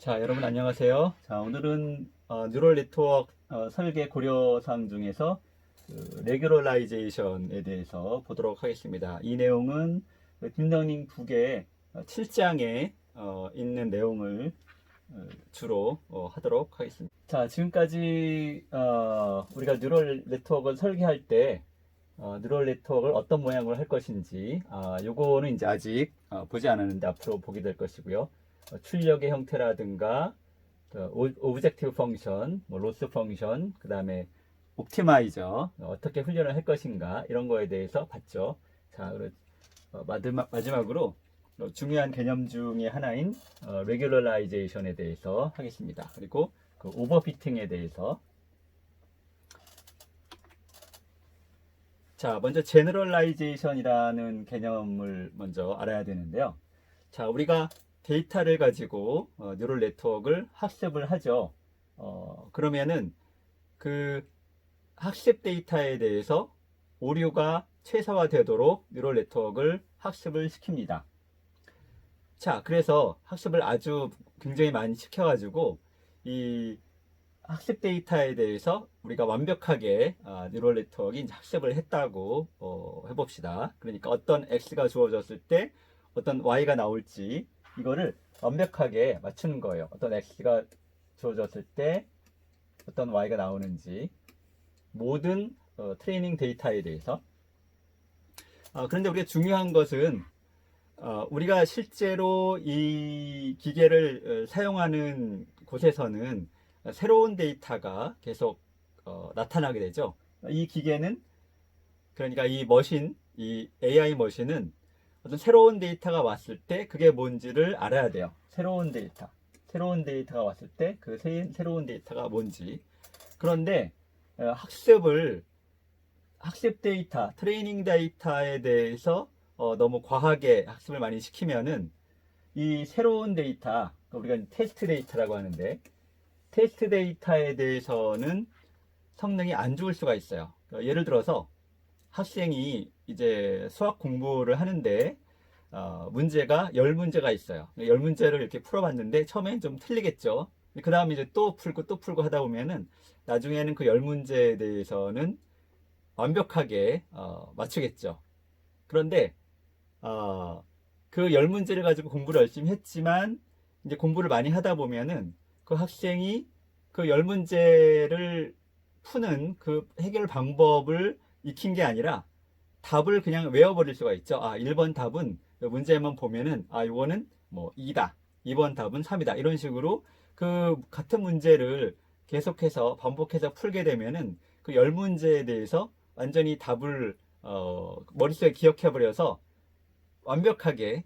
자, 여러분 안녕하세요. 자, 오늘은 뉴럴 네트워크 설계 고려사항 중에서 레귤러라이제이션에 대해서 보도록 하겠습니다. 이 내용은 딥러닝 2개 7장에 있는 내용을 주로 하도록 하겠습니다. 자, 지금까지 우리가 뉴럴 네트워크를 설계할 때 뉴럴 네트워크를 어떤 모양으로 할 것인지 요거는 이제 아직 보지 않았는데 앞으로 보게 될 것이고요. 출력의 형태라든가 오브젝티브 펑션, 로스 펑션, 그 다음에 옵티마이저 어떻게 훈련을 할 것인가 이런 거에 대해서 봤죠. 자, 마지막으로 중요한 개념 중에 하나인 레귤러라이제이션에 대해서 하겠습니다. 그리고 그 오버피팅에 대해서. 자, 먼저 제너럴라이제이션이라는 개념을 먼저 알아야 되는데요. 자, 우리가 데이터를 가지고 뉴럴 네트워크를 학습을 하죠. 그러면은 그 학습 데이터에 대해서 오류가 최소화되도록 뉴럴 네트워크를 학습을 시킵니다. 자, 그래서 학습을 아주 굉장히 많이 시켜가지고 이 학습 데이터에 대해서 우리가 완벽하게 뉴럴 네트워크가 이제 학습을 했다고 해봅시다. 그러니까 어떤 x가 주어졌을 때 어떤 y가 나올지 이거를 완벽하게 맞추는 거예요. 어떤 x가 주어졌을 때 어떤 y가 나오는지 모든 트레이닝 데이터에 대해서. 그런데 우리가 중요한 것은 우리가 실제로 이 기계를 사용하는 곳에서는 새로운 데이터가 계속 나타나게 되죠. 이 기계는, 그러니까 이 머신, 이 AI 머신은 어떤 새로운 데이터가 왔을 때 그게 뭔지를 알아야 돼요. 새로운 데이터가 왔을 때 그 새로운 데이터가 뭔지. 그런데 학습 데이터, 트레이닝 데이터에 대해서 너무 과하게 학습을 많이 시키면은 이 새로운 데이터, 우리가 테스트 데이터라고 하는데 테스트 데이터에 대해서는 성능이 안 좋을 수가 있어요. 예를 들어서 학생이 이제 수학 공부를 하는데 문제가 10문제가 있어요. 10문제를 이렇게 풀어봤는데 처음엔 좀 틀리겠죠. 그 다음에 이제 또 풀고 하다 보면은 나중에는 그 10문제에 대해서는 완벽하게 맞추겠죠. 그런데 그 10문제를 가지고 공부를 열심히 했지만 이제 공부를 많이 하다 보면은 그 학생이 그 10문제를 푸는 그 해결 방법을 익힌 게 아니라 답을 그냥 외워버릴 수가 있죠. 1번 답은 문제만 보면은 이거는 뭐 2다. 2번 답은 3이다. 이런 식으로 그 같은 문제를 계속해서 반복해서 풀게 되면은 그 10문제에 대해서 완전히 답을 머릿속에 기억해버려서 완벽하게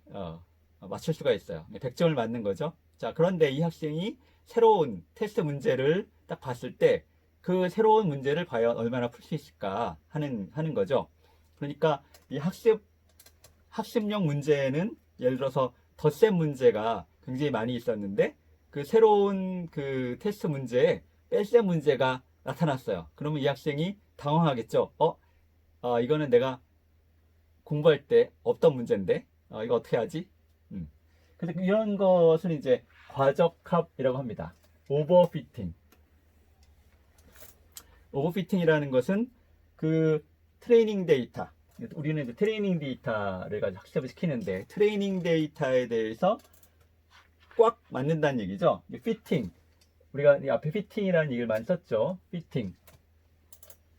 맞출 수가 있어요. 100점을 맞는 거죠. 자, 그런데 이 학생이 새로운 테스트 문제를 딱 봤을 때 그 새로운 문제를 과연 얼마나 풀 수 있을까 하는 거죠. 그러니까 이 학습용 문제는 예를 들어서 덧셈 문제가 굉장히 많이 있었는데 그 새로운 그 테스트 문제에 뺄셈 문제가 나타났어요. 그러면 이 학생이 당황하겠죠. 이거는 내가 공부할 때 없던 문제인데 이거 어떻게 하지? 그래서 이런 것을 이제 과적합이라고 합니다. 오버피팅이라는 것은 그 트레이닝 데이터, 우리는 이제 트레이닝 데이터를 가지고 학습을 시키는데 트레이닝 데이터에 대해서 꽉 맞는다는 얘기죠. 피팅, 우리가 앞에 피팅이라는 얘기를 많이 썼죠. 피팅.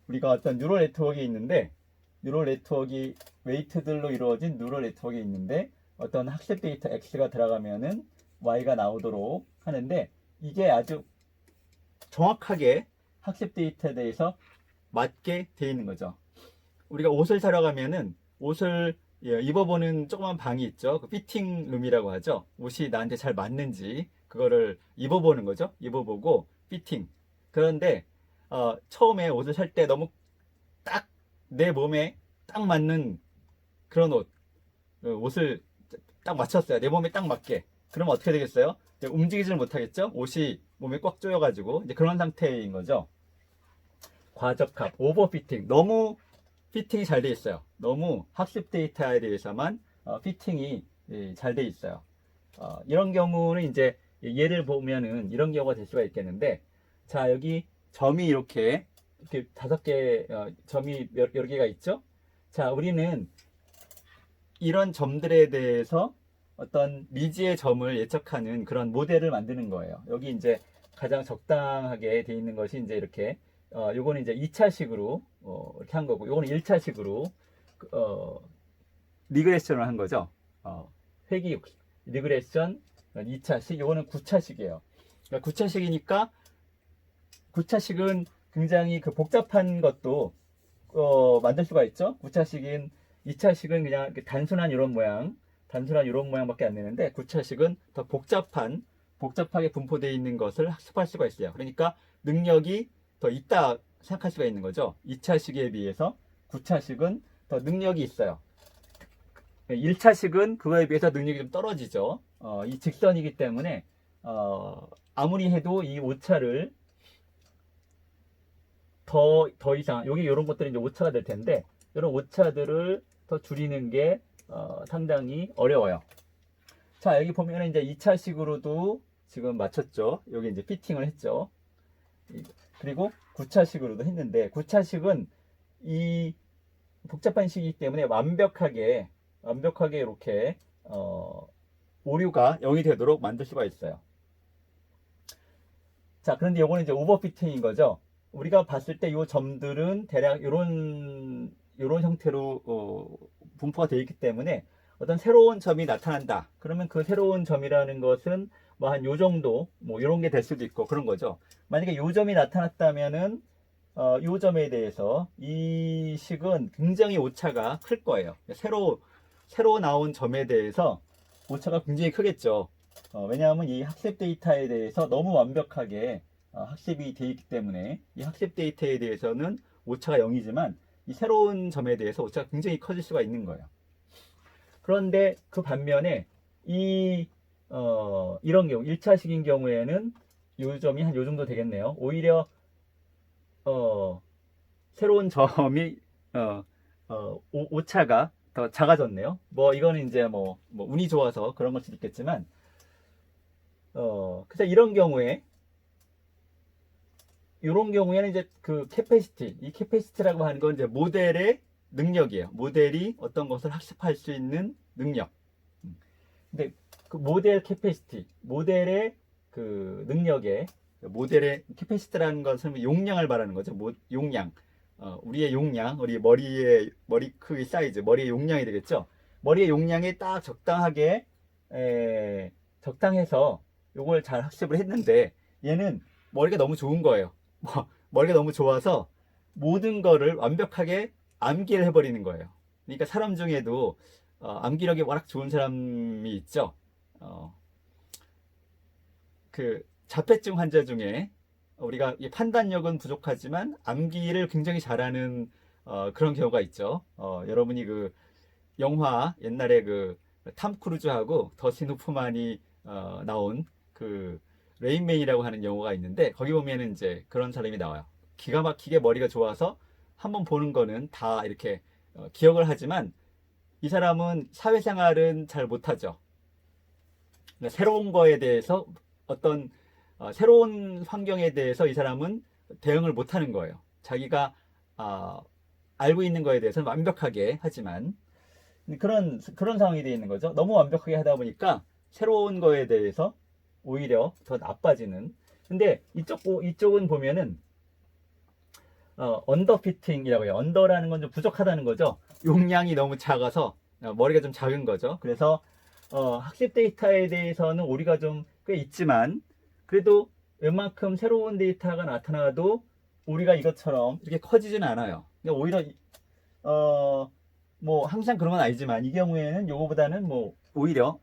우리가 어떤 뉴럴 네트워크가 있는데 뉴럴 네트워크가 웨이트들로 이루어진 뉴럴 네트워크가 있는데 어떤 학습 데이터 X가 들어가면은 Y가 나오도록 하는데 이게 아주 정확하게 학습 데이터에 대해서 맞게 되어 있는 거죠. 우리가 옷을 사러 가면은 옷을 입어보는 조그만 방이 있죠. 그 피팅 룸이라고 하죠. 옷이 나한테 잘 맞는지 그거를 입어보는 거죠. 입어보고 피팅. 그런데 처음에 옷을 살 때 너무 딱 내 몸에 딱 맞는 그런 옷을 딱 맞췄어요. 내 몸에 딱 맞게. 그러면 어떻게 되겠어요? 움직이지를 못하겠죠? 옷이 몸에 꽉 조여가지고 이제 그런 상태인 거죠. 과적합, 오버피팅. 너무 피팅이 잘 돼 있어요. 너무 학습 데이터에 대해서만 피팅이 잘 돼 있어요. 이런 경우는 이제 예를 보면은 이런 경우가 될 수가 있겠는데, 자, 여기 점이 이렇게 5개, 점이 여러 개가 있죠? 자, 우리는 이런 점들에 대해서 어떤 미지의 점을 예측하는 그런 모델을 만드는 거예요. 여기 이제 가장 적당하게 돼 있는 것이 이제 이렇게, 요거는 이제 2차식으로, 이렇게 한 거고, 요거는 1차식으로, 리그레션을 한 거죠. 회귀, 리그레션, 2차식, 요거는 9차식이에요. 그러니까 9차식이니까, 9차식은 굉장히 그 복잡한 것도, 만들 수가 있죠. 9차식인, 2차식은 그냥 이렇게 단순한 이런 모양밖에 안 되는데, 9차식은 더 복잡하게 분포되어 있는 것을 학습할 수가 있어요. 그러니까 능력이 더 있다 생각할 수가 있는 거죠. 2차식에 비해서 9차식은 더 능력이 있어요. 1차식은 그거에 비해서 능력이 좀 떨어지죠. 이 직선이기 때문에 아무리 해도 이 오차를 더 이상, 여기 이런 것들이 이제 오차가 될 텐데, 이런 오차들을 더 줄이는 게 상당히 어려워요. 자, 여기 보면 이제 2차식으로도 지금 맞췄죠. 여기 이제 피팅을 했죠. 그리고 9차식으로도 했는데, 9차식은 이 복잡한 식이기 때문에 완벽하게 이렇게 오류가 0이 되도록 만들 수가 있어요. 자, 그런데 요거는 이제 오버피팅인 거죠. 우리가 봤을 때 이 점들은 대략 요런 형태로 분포가 되어 있기 때문에 어떤 새로운 점이 나타난다. 그러면 그 새로운 점이라는 것은 뭐 한 요 정도, 뭐 요런 게 될 수도 있고 그런 거죠. 만약에 요 점이 나타났다면은 요 점에 대해서 이 식은 굉장히 오차가 클 거예요. 새로 나온 점에 대해서 오차가 굉장히 크겠죠. 왜냐하면 이 학습 데이터에 대해서 너무 완벽하게 학습이 되어 있기 때문에 이 학습 데이터에 대해서는 오차가 0이지만 이 새로운 점에 대해서 오차가 굉장히 커질 수가 있는 거예요. 그런데 그 반면에 이런 경우 1차식인 경우에는 요 점이 한 요 정도 되겠네요. 오히려 새로운 점이 오차가 더 작아졌네요. 뭐 이거는 이제 뭐 운이 좋아서 그런 걸 수도 있겠지만 그래서 이런 경우에는 이제 그 이 캐패시티라고 하는 건 이제 모델의 능력이에요. 모델이 어떤 것을 학습할 수 있는 능력. 근데 그 모델 캐패시티, 모델의 그 모델의 캐패시티라는 것은 용량을 말하는 거죠. 용량. 우리의 용량, 우리 머리 크기 사이즈, 머리의 용량이 되겠죠. 머리의 용량이 딱 적당해서 요걸 잘 학습을 했는데 얘는 머리가 너무 좋은 거예요. 머리가 너무 좋아서 모든 거를 완벽하게 암기를 해버리는 거예요. 그러니까 사람 중에도 암기력이 워낙 좋은 사람이 있죠. 그 자폐증 환자 중에 우리가 판단력은 부족하지만 암기를 굉장히 잘하는 그런 경우가 있죠. 여러분이 그 영화 옛날에 그 탐 크루즈하고 더스틴 호프만이 나온 그 레인맨이라고 하는 영화가 있는데 거기 보면은 이제 그런 사람이 나와요. 기가 막히게 머리가 좋아서 한번 보는 거는 다 이렇게 기억을 하지만 이 사람은 사회생활은 잘 못하죠. 그러니까 새로운 거에 대해서 어떤 새로운 환경에 대해서 이 사람은 대응을 못하는 거예요. 자기가 알고 있는 거에 대해서는 완벽하게 하지만 그런 상황이 되어 있는 거죠. 너무 완벽하게 하다 보니까 새로운 거에 대해서 오히려 더 나빠지는. 근데 이쪽은 보면은 언더피팅이라고 해요. 언더라는 건 좀 부족하다는 거죠. 용량이 너무 작아서 머리가 좀 작은 거죠. 그래서 학습 데이터에 대해서는 오류가 좀 꽤 있지만 그래도 웬만큼 새로운 데이터가 나타나도 우리가 이것처럼 이렇게 커지지는 않아요. 오히려 뭐 항상 그런 건 아니지만 이 경우에는 요거보다는 뭐 오히려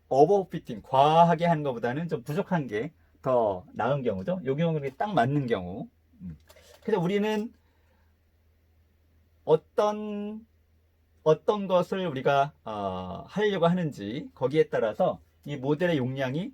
오버피팅 과하게 하는 것보다는 좀 부족한 게 더 나은 경우죠. 요 경우는 딱 맞는 경우. 그래서 우리는 어떤 것을 우리가 하려고 하는지 거기에 따라서 이 모델의 용량이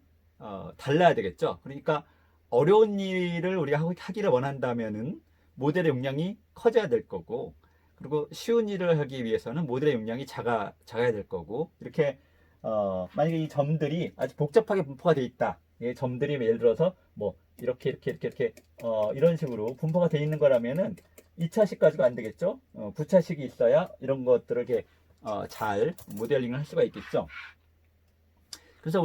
달라야 되겠죠. 그러니까 어려운 일을 우리가 하기를 원한다면은 모델의 용량이 커져야 될 거고, 그리고 쉬운 일을 하기 위해서는 모델의 용량이 작아야 될 거고, 이렇게 만약에 이 점들이 아주 복잡하게 분포가 돼 있다. 이 점들이 예를 들어서 뭐 이렇게 이런 식으로 분포가 되어 있는 거라면은 2차식 가지고 안 되겠죠? 9차식이 있어야 이런 것들을 이렇게 잘 모델링을 할 수가 있겠죠. 그래서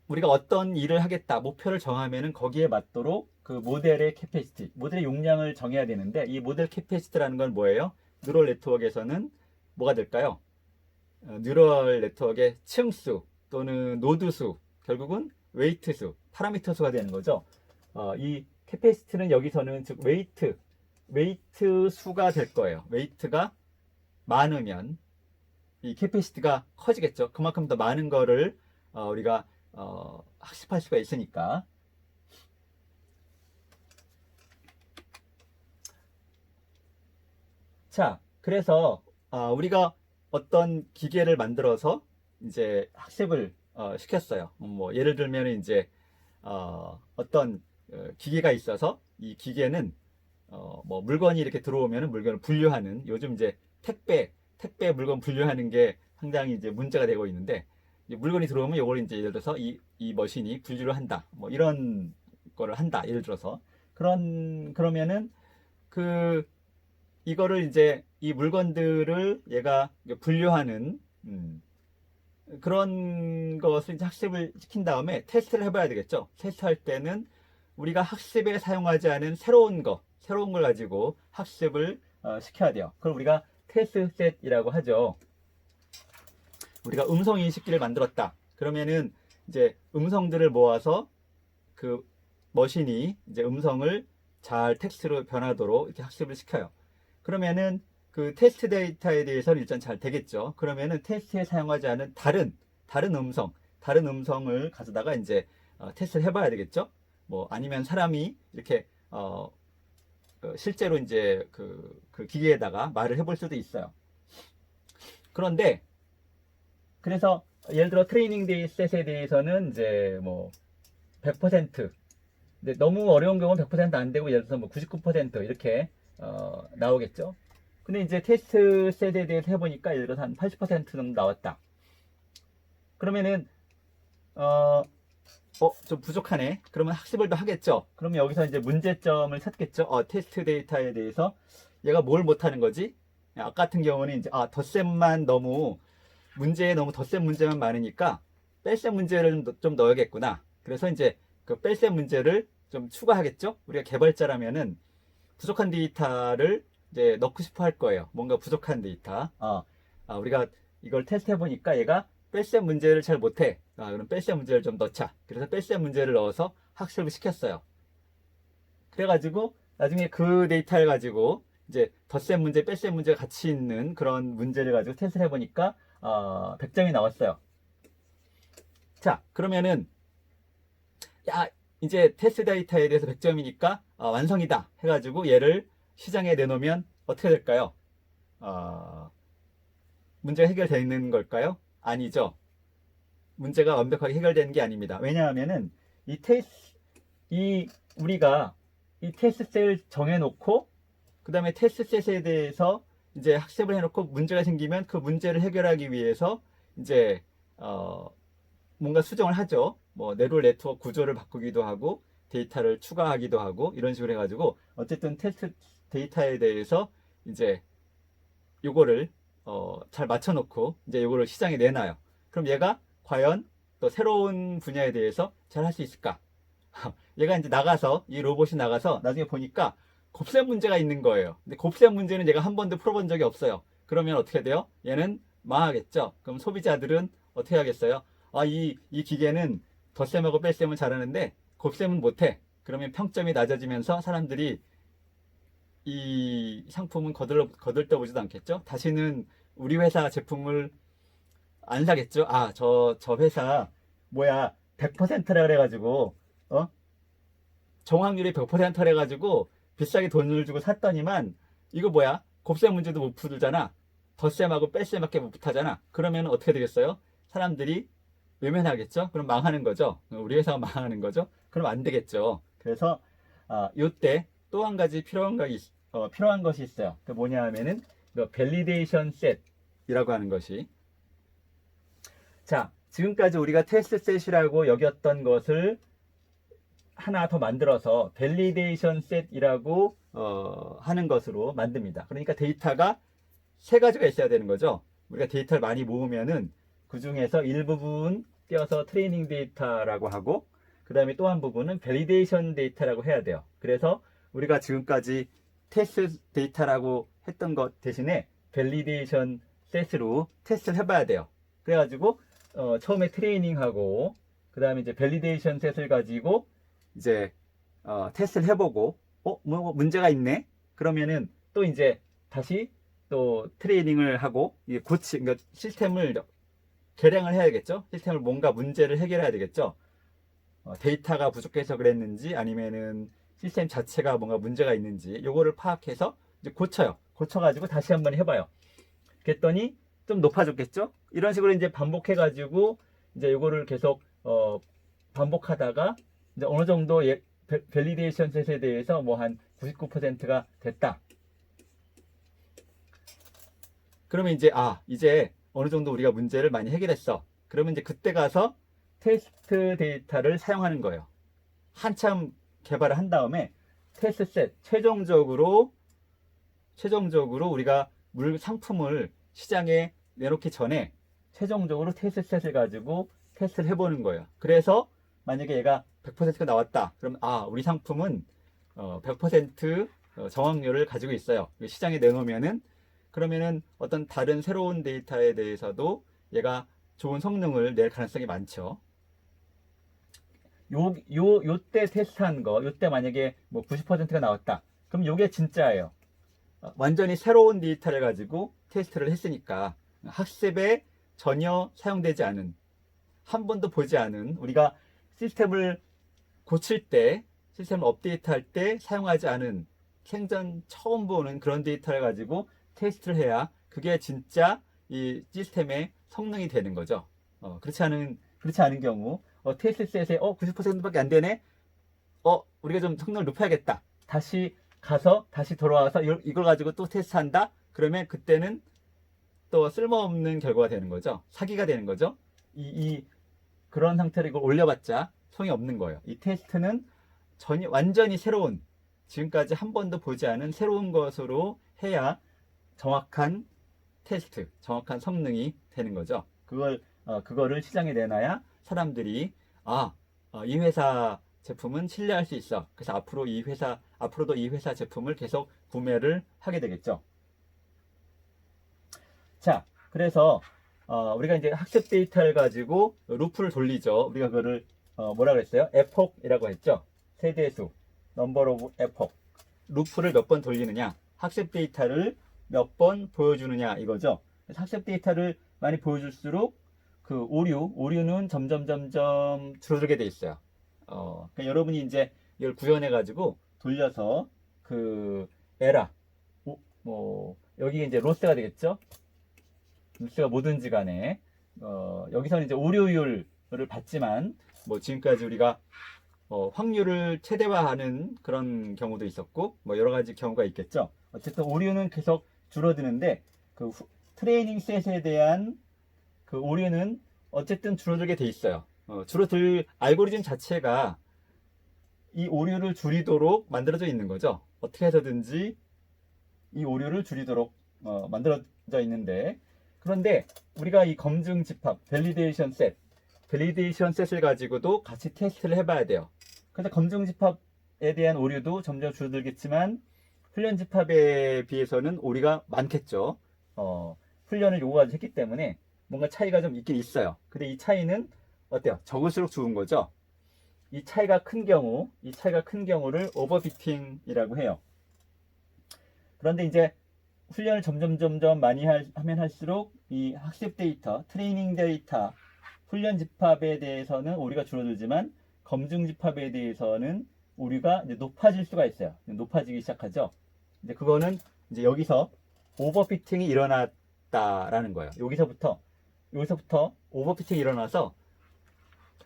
우리가 어떤 일을 하겠다 목표를 정하면은 거기에 맞도록 그 모델의 캐패시티, 모델의 용량을 정해야 되는데, 이 모델 캐패시티라는 건 뭐예요? 뉴럴 네트워크에서는 뭐가 될까요? 뉴럴 네트워크의 층수 또는 노드수, 결국은 웨이트수, 파라미터 수가 되는 거죠. 이 캐패시티는 여기서는 즉 웨이트 수가 될 거예요. 웨이트가 많으면 이 캐패시티가 커지겠죠. 그만큼 더 많은 거를 우리가 학습할 수가 있으니까. 자, 그래서 우리가 어떤 기계를 만들어서 이제 학습을 시켰어요. 뭐 예를 들면 이제 어떤 기계가 있어서 이 기계는 뭐 물건이 이렇게 들어오면 물건을 분류하는, 요즘 이제 택배 물건 분류하는 게 상당히 이제 문제가 되고 있는데, 물건이 들어오면 이걸 이제 예를 들어서 이 머신이 분류를 한다, 뭐 이런 거를 한다, 예를 들어서. 그러면은 이거를 이제 이 물건들을 얘가 분류하는 그런 것을 이제 학습을 시킨 다음에 테스트를 해봐야 되겠죠. 테스트할 때는 우리가 학습에 사용하지 않은 새로운 걸 가지고 학습을 시켜야 돼요. 그걸 우리가 테스트셋이라고 하죠. 우리가 음성 인식기를 만들었다. 그러면은 이제 음성들을 모아서 그 머신이 이제 음성을 잘 텍스트로 변하도록 이렇게 학습을 시켜요. 그러면은 그 테스트 데이터에 대해서는 일단 잘 되겠죠. 그러면은 테스트에 사용하지 않은 다른 음성을 가져다가 이제 테스트를 해봐야 되겠죠. 뭐 아니면 사람이 이렇게 실제로 이제 그 기계에다가 말을 해볼 수도 있어요. 그런데 그래서 예를 들어 트레이닝 데이셋에 대해서는 이제 뭐 100%, 근데 너무 어려운 경우는 100%안 되고 예를 들어서 뭐 99% 이렇게 나오겠죠. 근데 이제 테스트 셋에 대해서 해보니까 예를 들어서 한 80% 정도 나왔다. 그러면은 좀 부족하네. 그러면 학습을 더 하겠죠. 그러면 여기서 이제 문제점을 찾겠죠. 테스트 데이터에 대해서 얘가 뭘 못하는 거지? 아까 같은 경우는 이제 덧셈만 너무 덧셈 문제만 많으니까 뺄셈 문제를 좀 넣어야겠구나. 그래서 이제 그 뺄셈 문제를 좀 추가하겠죠. 우리가 개발자라면은 부족한 데이터를 이제 넣고 싶어 할 거예요. 뭔가 부족한 데이터. 우리가 이걸 테스트 해보니까 얘가 뺄셈 문제를 잘 못해. 그럼 뺄셈 문제를 좀 넣자. 그래서 뺄셈 문제를 넣어서 학습을 시켰어요. 그래가지고 나중에 그 데이터를 가지고 이제 덧셈 문제, 뺄셈 문제가 같이 있는 그런 문제를 가지고 테스트를 해보니까 100점이 나왔어요. 자, 그러면은 이제 테스트 데이터에 대해서 100점이니까 완성이다 해가지고 얘를 시장에 내놓으면 어떻게 될까요? 문제가 해결되는 걸까요? 아니죠. 문제가 완벽하게 해결되는 게 아닙니다. 왜냐하면은 우리가 이 테스트셋을 정해놓고 그 다음에 테스트셋에 대해서 이제 학습을 해놓고 문제가 생기면 그 문제를 해결하기 위해서 이제 뭔가 수정을 하죠. 뭐 네럴 네트워크 구조를 바꾸기도 하고 데이터를 추가하기도 하고 이런 식으로 해가지고 어쨌든 테스트 데이터에 대해서 이제 요거를 잘 맞춰놓고 이제 요거를 시장에 내놔요. 그럼 얘가 과연 또 새로운 분야에 대해서 잘 할 수 있을까? 얘가 이제 이 로봇이 나가서 나중에 보니까 곱셈 문제가 있는 거예요. 근데 곱셈 문제는 얘가 한 번도 풀어본 적이 없어요. 그러면 어떻게 돼요? 얘는 망하겠죠. 그럼 소비자들은 어떻게 하겠어요? 이 기계는 덧셈하고 뺄셈은 잘하는데 곱셈은 못해. 그러면 평점이 낮아지면서 사람들이 이 상품은 거들떠보지도 않겠죠. 다시는 우리 회사 제품을 안 사겠죠. 저 회사 뭐야 100%라 그래가지고 정확률이 100%라 해가지고 비싸게 돈을 주고 샀더니만 이거 뭐야 곱셈 문제도 못 풀잖아. 덧셈하고 뺄셈밖에 못 하잖아. 그러면 어떻게 되겠어요? 사람들이 외면하겠죠. 그럼 망하는 거죠. 우리 회사가 망하는 거죠. 그럼 안 되겠죠. 그래서 요때 또 한 가지 필요한 것이 있어요. 그 뭐냐 하면은 밸리데이션 셋이라고 하는 것이, 자, 지금까지 우리가 테스트 셋이라고 여겼던 것을 하나 더 만들어서 밸리데이션 셋이라고 하는 것으로 만듭니다. 그러니까 데이터가 세 가지가 있어야 되는 거죠. 우리가 데이터를 많이 모으면은 그 중에서 일부분 떼어서 트레이닝 데이터라고 하고, 그 다음에 또 한 부분은 밸리데이션 데이터라고 해야 돼요. 그래서 우리가 지금까지 테스트 데이터라고 했던 것 대신에 밸리데이션 셋으로 테스트를 해봐야 돼요. 그래가지고 처음에 트레이닝하고 그 다음에 이제 밸리데이션 셋을 가지고 이제 테스트를 해보고 뭐 문제가 있네. 그러면은 또 이제 다시 또 트레이닝을 하고 이게 그러니까 시스템을 개량을 해야겠죠. 시스템을 뭔가 문제를 해결해야 되겠죠. 데이터가 부족해서 그랬는지 아니면은 시스템 자체가 뭔가 문제가 있는지 요거를 파악해서 이제 고쳐요. 고쳐가지고 다시 한번 해봐요. 그랬더니 좀 높아졌겠죠. 이런 식으로 이제 반복해가지고 이제 요거를 계속 반복하다가 이제 어느 정도 밸리데이션 셋에 대해서 뭐 한 99%가 됐다. 그러면 이제 이제 어느 정도 우리가 문제를 많이 해결했어. 그러면 이제 그때 가서 테스트 데이터를 사용하는 거예요. 한참 개발을 한 다음에 테스트 셋 최종적으로 우리가 상품을 시장에 내놓기 전에 최종적으로 테스트 셋을 가지고 테스트를 해보는 거예요. 그래서 만약에 얘가 100%가 나왔다. 그럼 우리 상품은 100% 정확률을 가지고 있어요. 시장에 내놓으면은 그러면은 어떤 다른 새로운 데이터에 대해서도 얘가 좋은 성능을 낼 가능성이 많죠. 요때 테스트한 거, 요때 만약에 뭐 90%가 나왔다. 그럼 요게 진짜예요. 완전히 새로운 데이터를 가지고 테스트를 했으니까 학습에 전혀 사용되지 않은, 한 번도 보지 않은, 우리가 시스템을 고칠 때, 시스템을 업데이트할 때 사용하지 않은 생전 처음 보는 그런 데이터를 가지고 테스트를 해야 그게 진짜 이 시스템의 성능이 되는 거죠. 그렇지 않은 경우 테스트 셋에 90%밖에 안 되네. 우리가 좀 성능을 높여야겠다. 다시 가서 다시 돌아와서 이걸 가지고 또 테스트한다. 그러면 그때는 또 쓸모없는 결과가 되는 거죠. 사기가 되는 거죠. 그런 상태로 이걸 올려봤자 소용이 없는 거예요. 이 테스트는 완전히 새로운, 지금까지 한 번도 보지 않은 새로운 것으로 해야 정확한 테스트, 정확한 성능이 되는 거죠. 그거를 시장에 내놔야 사람들이 이 회사 제품은 신뢰할 수 있어. 그래서 앞으로도 이 회사 제품을 계속 구매를 하게 되겠죠. 자, 그래서 우리가 이제 학습 데이터를 가지고 루프를 돌리죠. 우리가 그거를 뭐라 그랬어요? 에폭이라고 했죠. 세대수, 넘버 오브 에폭. 루프를 몇 번 돌리느냐, 학습 데이터를 몇 번 보여주느냐 이거죠. 학습 데이터를 많이 보여줄수록 그 오류는 점점 줄어들게 돼 있어요. 그러니까 여러분이 이제 이걸 구현해 가지고 돌려서 그 에라 여기 이제 로스가 되겠죠. 로스가 뭐든지 간에 여기서는 이제 오류율을 봤지만 뭐 지금까지 우리가 확률을 최대화하는 그런 경우도 있었고 뭐 여러 가지 경우가 있겠죠. 어쨌든 오류는 계속 줄어드는데 그 트레이닝 셋에 대한 그 오류는 어쨌든 줄어들게 돼 있어요. 줄어들 알고리즘 자체가 이 오류를 줄이도록 만들어져 있는 거죠. 어떻게 해서든지 이 오류를 줄이도록 만들어져 있는데, 그런데 우리가 이 검증 집합, 밸리데이션 셋을 가지고도 같이 테스트를 해봐야 돼요. 그래서 검증 집합에 대한 오류도 점점 줄어들겠지만 훈련 집합에 비해서는 오류가 많겠죠. 훈련을 요구까지 했기 때문에 뭔가 차이가 좀 있긴 있어요. 근데 이 차이는 어때요? 적을수록 좋은 거죠. 이 차이가 큰 경우를 오버피팅이라고 해요. 그런데 이제 훈련을 점점 많이 하면 할수록 이 학습 데이터, 트레이닝 데이터, 훈련 집합에 대해서는 오류가 줄어들지만 검증 집합에 대해서는 오류가 이제 높아질 수가 있어요. 높아지기 시작하죠. 이제 그거는 이제 여기서 오버피팅이 일어났다라는 거예요. 여기서부터 오버피팅이 일어나서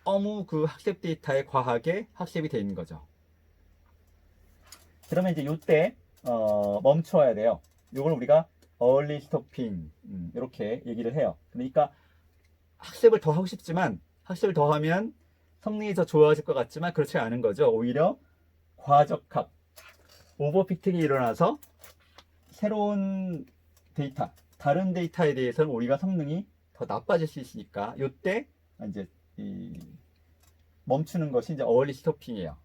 너무 그 학습 데이터에 과하게 학습이 되어 있는 거죠. 그러면 이제 이때 멈춰야 돼요. 이걸 우리가 early stopping 이렇게 얘기를 해요. 그러니까 학습을 더 하고 싶지만 학습을 더 하면 성능이 더 좋아질 것 같지만 그렇지 않은 거죠. 오히려 과적합, 오버피팅이 일어나서 새로운 데이터, 다른 데이터에 대해서는 우리가 성능이 더 나빠질 수 있으니까 이때 이제 멈추는 것이 이제 어얼리 스토핑이에요.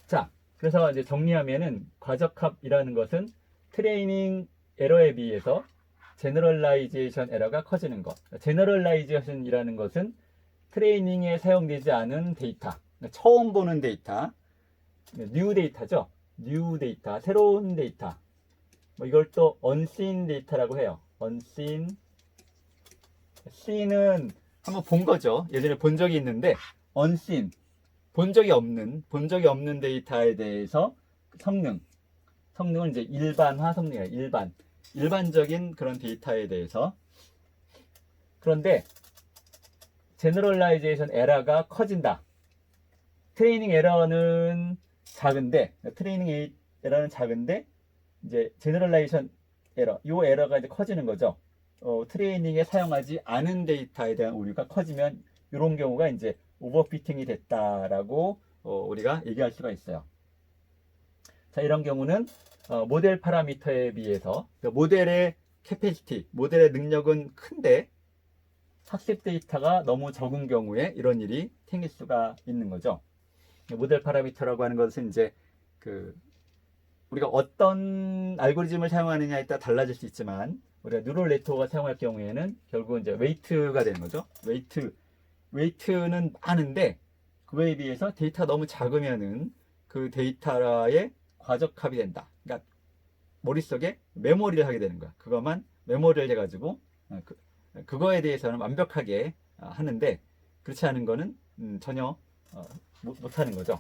자, 그래서 이제 정리하면은 과적합이라는 것은 트레이닝 에러에 비해서 제너럴라이제이션 에러가 커지는 것. 제너럴라이제이션이라는 것은 트레이닝에 사용되지 않은 데이터, 처음 보는 데이터, 뉴 데이터죠. 뉴 데이터, 새로운 데이터. 뭐 이걸 또 unseen 데이터라고 해요. unseen. seen은 한번 본 거죠. 예전에 본 적이 있는데 unseen, 본 적이 없는 데이터에 대해서 성능은 이제 일반화 성능이에요. 일반적인 그런 데이터에 대해서. 그런데 제너럴라이제이션 에러가 커진다. 트레이닝 에러는 작은데 이제 제너럴라이제이션 에러, 이 에러가 이제 커지는 거죠. 트레이닝에 사용하지 않은 데이터에 대한 오류가 커지면 이런 경우가 이제 오버피팅이 됐다라고 우리가 얘기할 수가 있어요. 자, 이런 경우는 모델 파라미터에 비해서 모델의 캐패시티, 모델의 능력은 큰데 학습 데이터가 너무 적은 경우에 이런 일이 생길 수가 있는 거죠. 모델 파라미터라고 하는 것은 이제 우리가 어떤 알고리즘을 사용하느냐에 따라 달라질 수 있지만 우리가 뉴럴 네트워크가 사용할 경우에는 결국 이제 웨이트가 되는 거죠. 웨이트는 많은데 그거에 비해서 데이터가 너무 작으면은 그 데이터에 과적합이 된다. 그러니까 머릿속에 메모리를 하게 되는 거야. 그것만 메모리를 해가지고 그거에 대해서는 완벽하게 하는데 그렇지 않은 거는 전혀 못하는 거죠.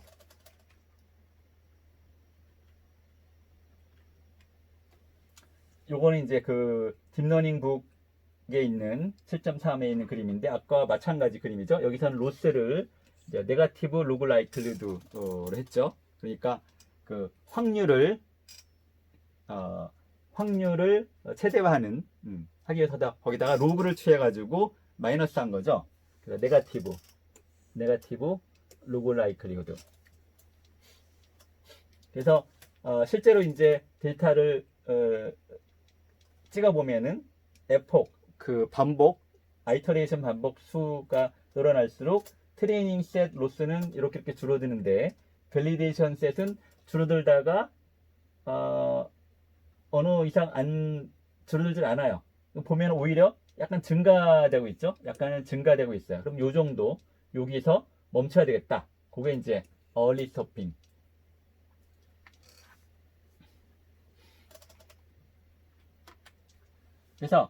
요거는 이제 그 딥러닝 북에 있는 7.3에 있는 그림인데 아까와 마찬가지 그림이죠. 여기서는 로스를 이제 네거티브 로그 라이클리드로 했죠. 그러니까 그 확률을 최대화하는 하기 위해서 거기다가 로그를 취해가지고 마이너스 한 거죠. 그래서 네거티브 로그 라이클리드. 그래서 실제로 이제 데이터를 찍어보면은 에폭, 그 반복, 아이터레이션 반복 수가 늘어날수록 트레이닝 셋 로스는 이렇게 줄어드는데 밸리데이션 셋은 줄어들다가 어느 이상 안 줄어들질 않아요. 보면 오히려 약간 증가되고 있죠. 약간은 증가되고 있어요. 그럼 요 정도 여기서 멈춰야 되겠다. 그게 이제 early stopping. 그래서